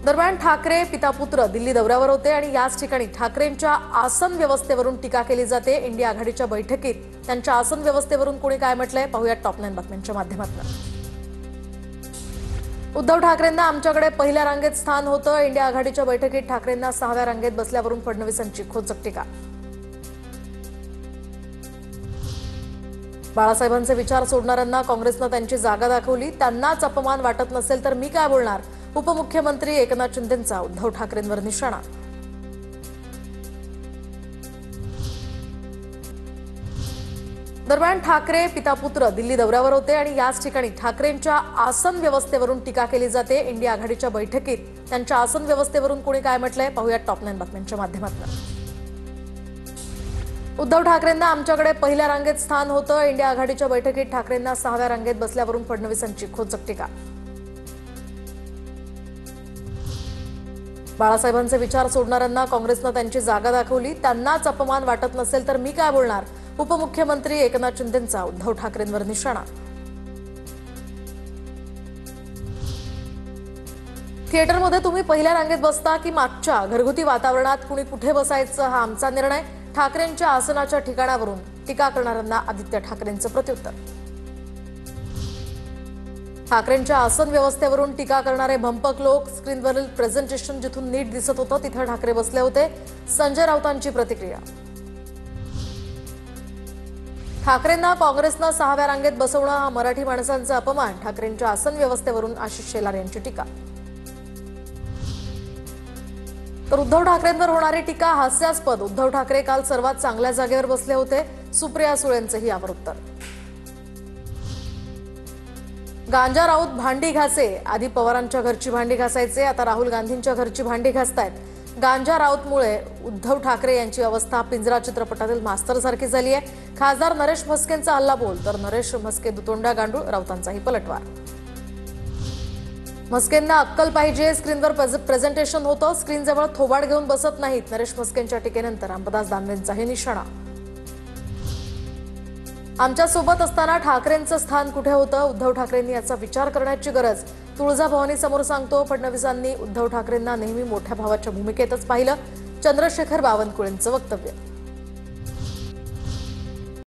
दरम्यान ठाकरे पिता पुत्र दिल्ली दौऱ्यावर होते आणि याच ठिकाणी ठाकरेंच्या आसन व्यवस्थेवरून टीका केली जाते। इंडिया आघाडीच्या बैठकीत त्यांच्या आसन व्यवस्थेवरून कोणी काय म्हटलंय पाहूयात टॉप 9 बातम्यांच्या माध्यमातून। उद्धव ठाकरेंना आमच्याकडे पहिल्या रांगेत स्थान होतं। इंडिया आघाडीच्या बैठकीत ठाकरेंना 6व्या रांगेत बसल्यावरून फडणवीसांची खोचक टीका। बाळासाहेबांचे विचार सोडणाऱ्यांना काँग्रेसनं त्यांची जागा दाखवली। त्यांनाच अपमान वाटत नसेल तर मी काय बोलणार। उपमुख्यमंत्री एकनाथ शिंदेंचा उद्धव ठाकरेंवर निशाणा। दरम्यान ठाकरे पिता पुत्र दिल्ली दौऱ्यावर होते आणि याच ठिकाणी ठाकरेंच्या आसन व्यवस्थेवरून टीका केली जाते। इंडिया आघाडीच्या बैठकीत त्यांच्या आसन व्यवस्थेवरून कोणी काय म्हटलंय पाहूयात टॉप 9 बातम्यांच्या माध्यमातून। उद्धव ठाकरेंना आमच्याकडे पहिल्या रांगेत स्थान होतं। इंडिया आघाडीच्या बैठकीत ठाकरेंना 6व्या रांगेत बसल्यावरून फडणवीसांची खोचक टीका। बाळासाहेबांचे विचार सोडणाऱ्यांना काँग्रेसनं त्यांची जागा दाखवली। त्यांनाच अपमान वाटत नसेल तर मी काय बोलणार। उपमुख्यमंत्री एकनाथ शिंदेंचा उद्धव ठाकरेंवर निशाणा। थिएटरमध्ये तुम्ही पहिल्या रांगेत बसता की मागच्या घरगुती वातावरणात कुणी कुठे बसायचं हा आमचा निर्णय। ठाकरेंच्या आसनाच्या ठिकाणावरून टीका करणाऱ्यांना आदित्य ठाकरेंचं प्रत्युत्तर। ठाकरेंच्या आसन व्यवस्थेवरून टीका करणारे भंपक लोक। स्क्रीनवरील प्रेझेंटेशन जिथून नीट दिसत होतं तिथे ठाकरे बसले होते। संजय राऊतांची प्रतिक्रिया। ठाकरेंना काँग्रेसनं 6व्या रांगेत बसवणं हा मराठी माणसांचा अपमान। ठाकरेंच्या आसन व्यवस्थेवरून आशिष शेलार यांची टीका। तर उद्धव ठाकरेंवर होणारी टीका हास्यास्पद। उद्धव ठाकरे काल सर्वात चांगल्या जागेवर बसले होते। सुप्रिया सुळेंचंही यावर उत्तर। गांजा राऊत भांडी घासे। आधी पवारांच्या घरची भांडी घासायचे, आता राहुल गांधींच्या घरची भांडी घासतायत। गांजा राऊतमुळे उद्धव ठाकरे यांची अवस्था पिंजरा चित्रपटातील मास्तरसारखी झाली आहे। खासदार नरेश म्हस्केंचा हल्ला बोल तर नरेश म्हस्के दुतोंडा गांडूळ। राऊतांचाही पलटवार। म्हस्केंना अक्कल पाहिजे। स्क्रीनवर प्रेझेंटेशन होतं, स्क्रीनजवळ थोबाड घेऊन बसत नाहीत। नरेश म्हस्केंच्या टीकेनंतर अंबादास दानवेंचाही निशाणा। आमच्या सोबत असताना ठाकरेंचं स्थान कुठे होतं। उद्धव ठाकरेंनी याचा विचार करण्याची गरज तुळजाभवानी समोर सांगतो। फडणवीसांनी उद्धव ठाकरेंना नेहमी मोठ्या भावाच्या भूमिकेतच पाहिलं। चंद्रशेखर बावनकुळेंचं वक्तव्य।